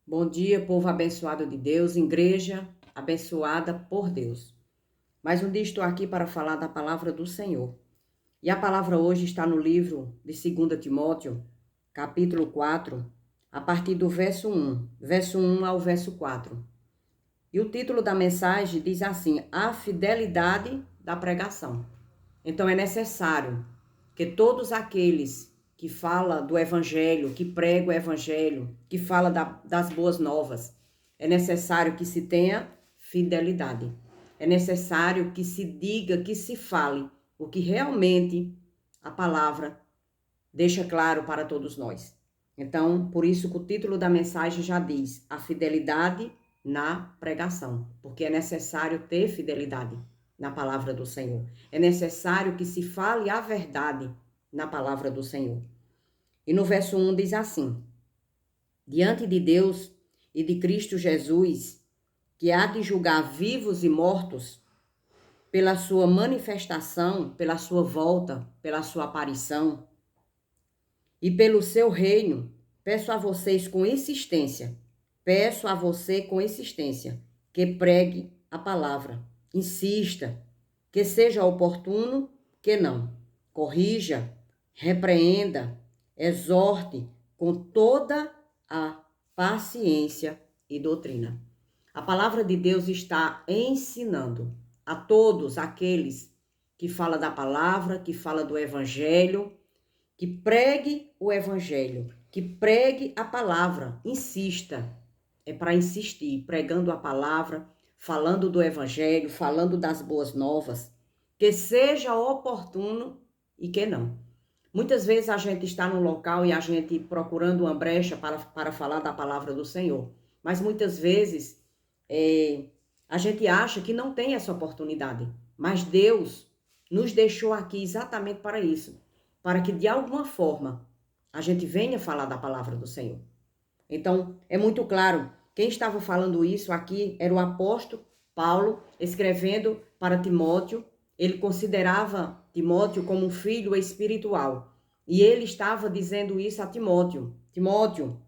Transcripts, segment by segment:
Bom dia, povo abençoado de Deus, igreja abençoada por Deus. Mais um dia estou aqui para falar da palavra do Senhor. E a palavra hoje está no livro de 2 Timóteo, capítulo 4, a partir do verso 1 ao verso 4. E o título da mensagem diz assim: A fidelidade da pregação. Então é necessário que todos aqueles que falam do evangelho, que pregam o evangelho, que falam das boas novas, é necessário que se tenha fidelidade. É necessário que se diga, que se fale o que realmente a palavra deixa claro para todos nós. Então, por isso que o título da mensagem já diz: a fidelidade na pregação, porque é necessário ter fidelidade na palavra do Senhor. É necessário que se fale a verdade na palavra do Senhor. E no verso 1 diz assim: diante de Deus e de Cristo Jesus, que há de julgar vivos e mortos, pela sua manifestação, pela sua volta, pela sua aparição e pelo seu reino, peço a vocês com insistência, que pregue a palavra. Insista, que seja oportuno, que não. Corrija, repreenda, exorte com toda a paciência e doutrina. A palavra de Deus está ensinando a todos aqueles que falam da palavra, que falam do evangelho, que pregue o evangelho, que pregue a palavra. Insista, é para insistir, pregando a palavra, falando do evangelho, falando das boas novas, que seja oportuno e que não. Muitas vezes a gente está num local e a gente procurando uma brecha para falar da palavra do Senhor, mas muitas vezes a gente acha que não tem essa oportunidade, mas Deus nos deixou aqui exatamente para isso, para que de alguma forma a gente venha falar da palavra do Senhor. Então, é muito claro, quem estava falando isso aqui era o apóstolo Paulo, escrevendo para Timóteo. Ele considerava Timóteo como um filho espiritual. E ele estava dizendo isso a Timóteo. Timóteo,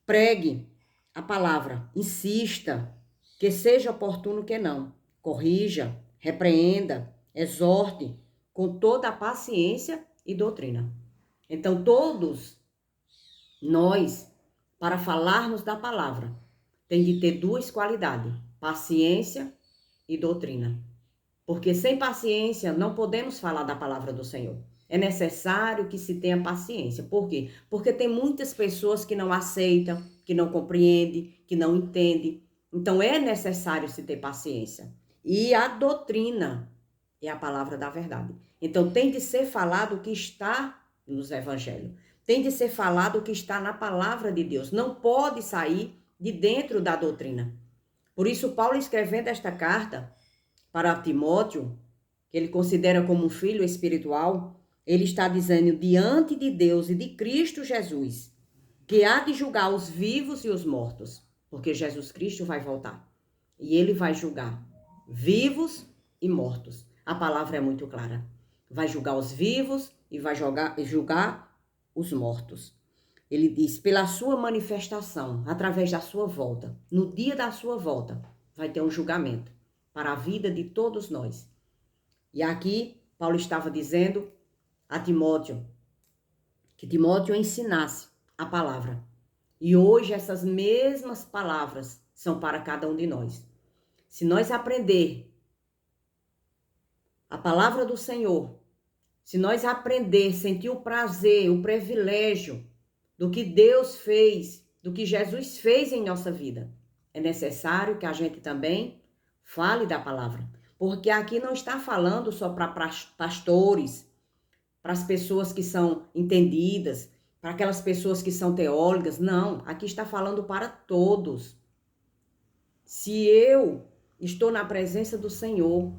pregue a palavra, insista, que seja oportuno que não. Corrija, repreenda, exorte com toda a paciência e doutrina. Então, todos nós, para falarmos da palavra, tem de ter duas qualidades: paciência e doutrina. Porque sem paciência não podemos falar da palavra do Senhor. É necessário que se tenha paciência. Por quê? Porque tem muitas pessoas que não aceitam, que não compreendem, que não entendem. Então é necessário se ter paciência. E a doutrina é a palavra da verdade. Então tem de ser falado o que está nos evangelhos. Tem de ser falado o que está na palavra de Deus. Não pode sair de dentro da doutrina. Por isso Paulo, escrevendo esta carta para Timóteo, que ele considera como um filho espiritual, ele está dizendo: diante de Deus e de Cristo Jesus, que há de julgar os vivos e os mortos, porque Jesus Cristo vai voltar. E ele vai julgar vivos e mortos. A palavra é muito clara. Vai julgar os vivos e vai julgar os mortos. Ele diz: pela sua manifestação, através da sua volta, no dia da sua volta, vai ter um julgamento para a vida de todos nós. E aqui, Paulo estava dizendo a Timóteo, que Timóteo ensinasse a palavra. E hoje essas mesmas palavras são para cada um de nós. Se nós aprender a palavra do Senhor, se nós aprender, sentir o prazer, o privilégio do que Deus fez, do que Jesus fez em nossa vida, é necessário que a gente também fale da palavra. Porque aqui não está falando só para pastores, para as pessoas que são entendidas, para aquelas pessoas que são teólogas. Não, aqui está falando para todos. Se eu estou na presença do Senhor,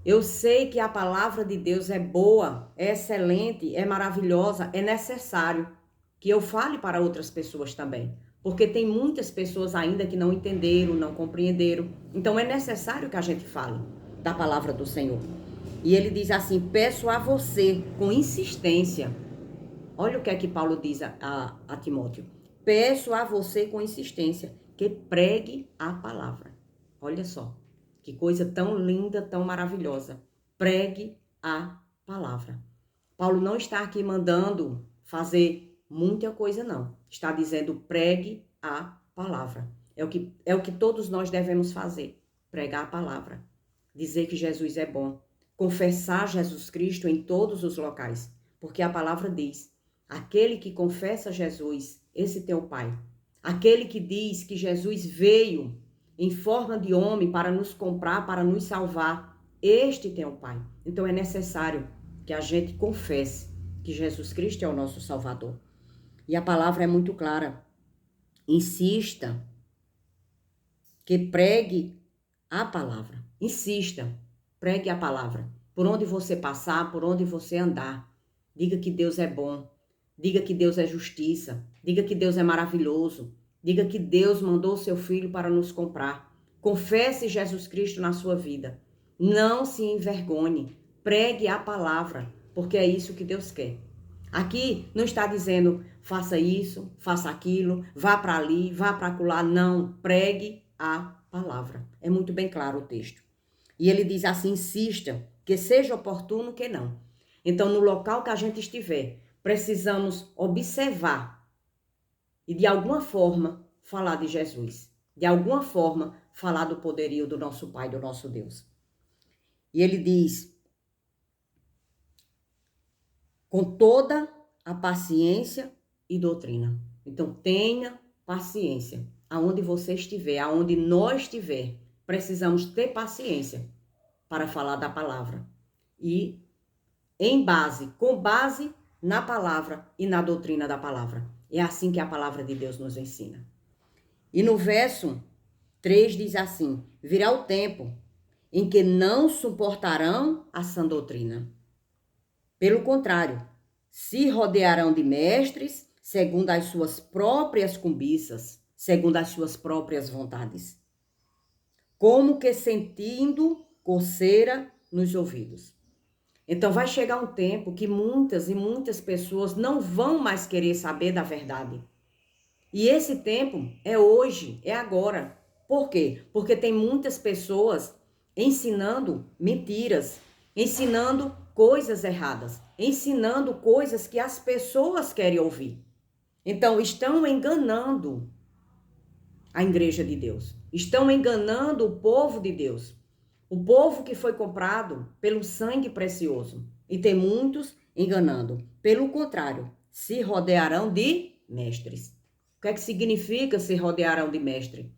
eu sei que a palavra de Deus é boa, é excelente, é maravilhosa, é necessário que eu fale para outras pessoas também. Porque tem muitas pessoas ainda que não entenderam, não compreenderam. Então é necessário que a gente fale da palavra do Senhor. E ele diz assim: peço a você com insistência Olha o que é que Paulo diz a Timóteo. Peço a você com insistência que pregue a palavra. Olha só, que coisa tão linda, tão maravilhosa. Pregue a palavra. Paulo não está aqui mandando fazer muita coisa, não. Está dizendo pregue a palavra. É o que todos nós devemos fazer. Pregar a palavra. Dizer que Jesus é bom. Confessar Jesus Cristo em todos os locais. Porque a palavra diz, aquele que confessa Jesus, esse teu Pai. Aquele que diz que Jesus veio em forma de homem para nos comprar, para nos salvar, este tem o Pai. Então é necessário que a gente confesse que Jesus Cristo é o nosso Salvador. E a palavra é muito clara. Insista que pregue a palavra. Insista, pregue a palavra. Por onde você passar, por onde você andar, diga que Deus é bom. Diga que Deus é justiça. Diga que Deus é maravilhoso. Diga que Deus mandou seu Filho para nos comprar. Confesse Jesus Cristo na sua vida. Não se envergonhe. Pregue a palavra, porque é isso que Deus quer. Aqui não está dizendo faça isso, faça aquilo, vá para ali, vá para acolá. Não, pregue a palavra. É muito bem claro o texto. E ele diz assim, insista, que seja oportuno que não. Então, no local que a gente estiver, precisamos observar e, de alguma forma, falar de Jesus. De alguma forma, falar do poderio do nosso Pai, do nosso Deus. E ele diz, com toda a paciência e doutrina. Então, tenha paciência. Aonde você estiver, aonde nós estiver, precisamos ter paciência para falar da palavra. E com base na palavra e na doutrina da palavra. É assim que a palavra de Deus nos ensina. E no verso 3 diz assim, virá o tempo em que não suportarão a sã doutrina. Pelo contrário, se rodearão de mestres, segundo as suas próprias cobiças, segundo as suas próprias vontades, como que sentindo coceira nos ouvidos. Então vai chegar um tempo que muitas e muitas pessoas não vão mais querer saber da verdade. E esse tempo é hoje, é agora. Por quê? Porque tem muitas pessoas ensinando mentiras, ensinando coisas erradas, ensinando coisas que as pessoas querem ouvir. Então, estão enganando a igreja de Deus. Estão enganando o povo de Deus. O povo que foi comprado pelo sangue precioso. E tem muitos enganando. Pelo contrário, se rodearão de mestres. O que é que significa se rodearão de mestre?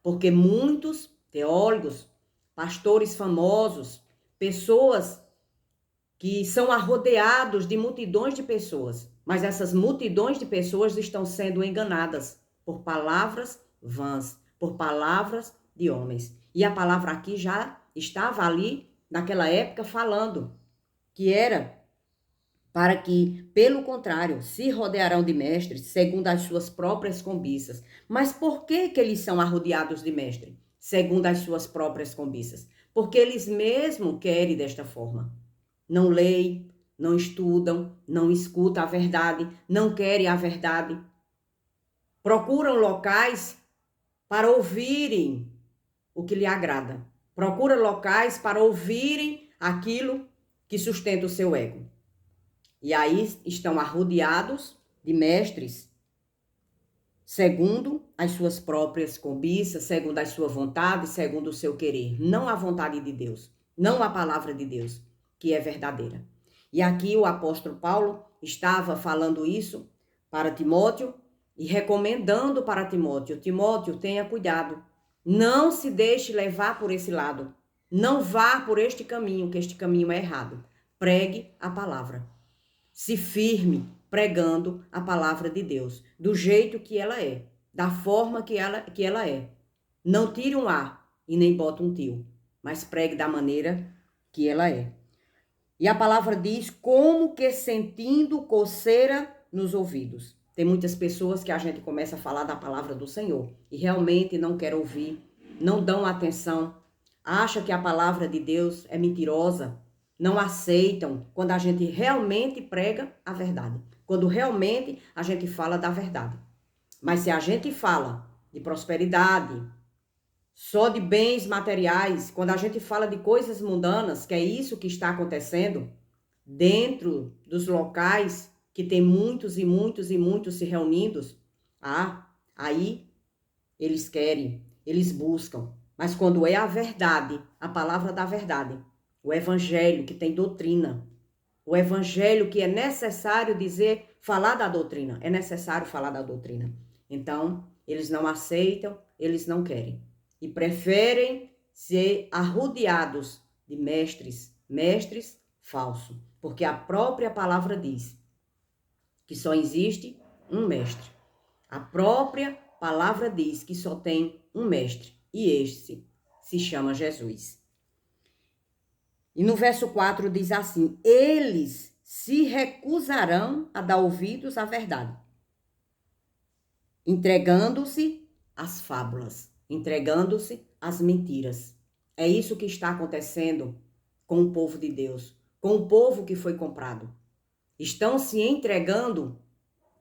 Porque muitos teólogos, pastores famosos, pessoas que são arrodeados de multidões de pessoas, mas essas multidões de pessoas estão sendo enganadas por palavras vãs, por palavras de homens. E a palavra aqui já estava ali, naquela época, falando que era para que, pelo contrário, se rodearão de mestres, segundo as suas próprias cobiças. Mas por que eles são arrodeados de mestre? Segundo as suas próprias cobiças. Porque eles mesmos querem desta forma. Não leem, não estudam, não escutam a verdade, não querem a verdade. Procuram locais para ouvirem o que lhe agrada. Procuram locais para ouvirem aquilo que sustenta o seu ego. E aí estão arrodeados de mestres, segundo as suas próprias cobiças, segundo a sua vontade, segundo o seu querer. Não a vontade de Deus, não a palavra de Deus, que é verdadeira. E aqui o apóstolo Paulo estava falando isso para Timóteo e recomendando para Timóteo. Timóteo, tenha cuidado. Não se deixe levar por esse lado. Não vá por este caminho, que este caminho é errado. Pregue a palavra. Se firme pregando a palavra de Deus, do jeito que ela é, da forma que ela é. Não tire um A e nem bota um tio, mas pregue da maneira que ela é. E a palavra diz, como que sentindo coceira nos ouvidos. Tem muitas pessoas que a gente começa a falar da palavra do Senhor e realmente não quer ouvir, não dão atenção, acha que a palavra de Deus é mentirosa, não aceitam quando a gente realmente prega a verdade. quando realmente a gente fala da verdade. Mas se a gente fala de prosperidade, só de bens materiais, quando a gente fala de coisas mundanas, que é isso que está acontecendo dentro dos locais que tem muitos e muitos e muitos se reunindo, aí eles querem, eles buscam. Mas quando é a verdade, a palavra da verdade, o evangelho que tem doutrina, o evangelho que é necessário dizer, falar da doutrina, é necessário falar da doutrina. Então, eles não aceitam, eles não querem. E preferem ser arrodeados de mestres falsos. Porque a própria palavra diz que só existe um mestre. A própria palavra diz que só tem um mestre. E este se chama Jesus. E no verso 4 diz assim: eles se recusarão a dar ouvidos à verdade, entregando-se às fábulas, entregando-se às mentiras. É isso que está acontecendo com o povo de Deus, com o povo que foi comprado. Estão se entregando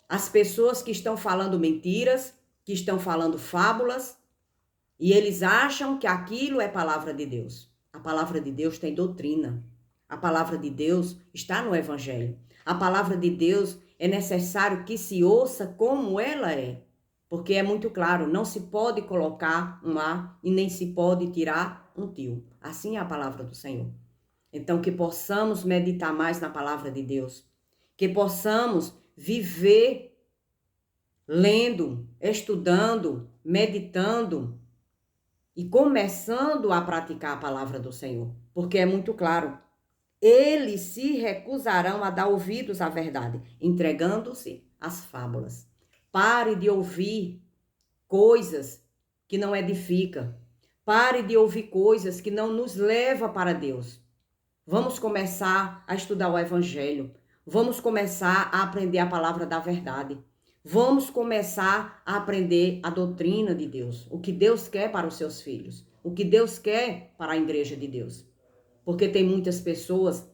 às pessoas que estão falando mentiras, que estão falando fábulas, e eles acham que aquilo é palavra de Deus. A palavra de Deus tem doutrina. A palavra de Deus está no Evangelho. A palavra de Deus é necessário que se ouça como ela é. Porque é muito claro, não se pode colocar um A e nem se pode tirar um tio. Assim é a palavra do Senhor. Então, que possamos meditar mais na palavra de Deus. Que possamos viver lendo, estudando, meditando e começando a praticar a palavra do Senhor. Porque é muito claro, eles se recusarão a dar ouvidos à verdade, entregando-se às fábulas. Pare de ouvir coisas que não edificam. Pare de ouvir coisas que não nos levam para Deus. Vamos começar a estudar o Evangelho. Vamos começar a aprender a palavra da verdade. Vamos começar a aprender a doutrina de Deus. O que Deus quer para os seus filhos. O que Deus quer para a igreja de Deus. Porque tem muitas pessoas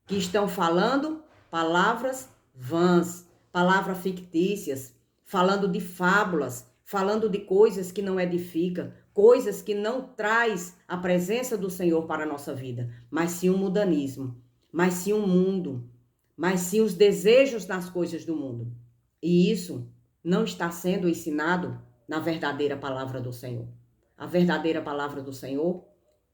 que estão falando palavras vãs, palavras fictícias, falando de fábulas, falando de coisas que não edificam, coisas que não traz a presença do Senhor para a nossa vida, mas sim o mundanismo, mas sim o mundo, mas sim os desejos nas coisas do mundo. E isso não está sendo ensinado na verdadeira palavra do Senhor. A verdadeira palavra do Senhor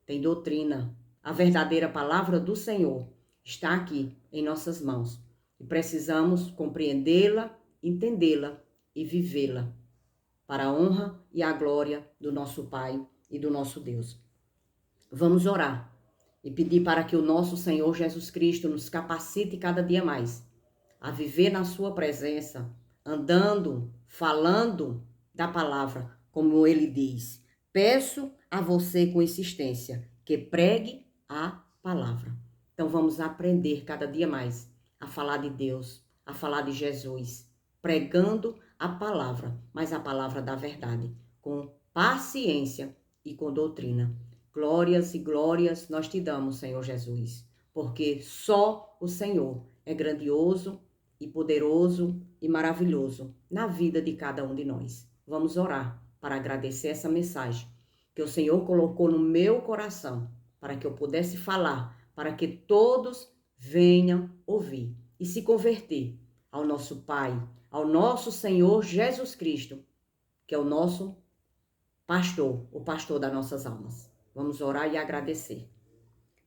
tem doutrina. A verdadeira palavra do Senhor está aqui em nossas mãos. E precisamos compreendê-la, entendê-la e vivê-la para a honra e a glória do nosso Pai e do nosso Deus. Vamos orar e pedir para que o nosso Senhor Jesus Cristo nos capacite cada dia mais a viver na sua presença, andando, falando da palavra, como ele diz. Peço a você com insistência que pregue a palavra. Então vamos aprender cada dia mais a falar de Deus, a falar de Jesus, pregando a palavra, mas a palavra da verdade, com paciência e com doutrina. Glórias e glórias nós te damos, Senhor Jesus, porque só o Senhor é grandioso e poderoso e maravilhoso na vida de cada um de nós. Vamos orar para agradecer essa mensagem que o Senhor colocou no meu coração para que eu pudesse falar, para que todos venham ouvir e se converter ao nosso Pai, ao nosso Senhor Jesus Cristo, que é o nosso pastor, o pastor das nossas almas. Vamos orar e agradecer.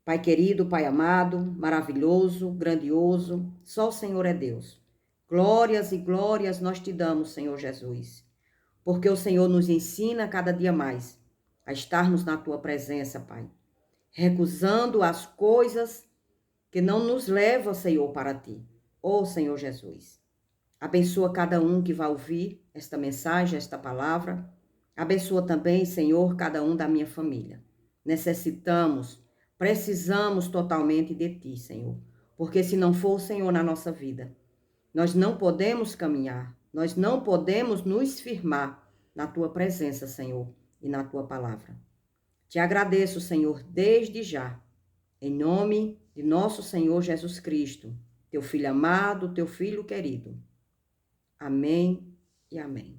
Pai querido, Pai amado, maravilhoso, grandioso, só o Senhor é Deus. Glórias e glórias nós te damos, Senhor Jesus, porque o Senhor nos ensina cada dia mais a estarmos na tua presença, Pai, recusando as coisas que não nos levam, Senhor, para ti. Ó Senhor Jesus, abençoa cada um que vai ouvir esta mensagem, esta palavra. Abençoa também, Senhor, cada um da minha família. Precisamos totalmente de ti, Senhor, porque se não for o Senhor na nossa vida, nós não podemos caminhar, nós não podemos nos firmar na tua presença, Senhor, e na tua palavra. Te agradeço, Senhor, desde já, em nome de nosso Senhor Jesus Cristo, teu filho amado, teu filho querido. Amém e amém.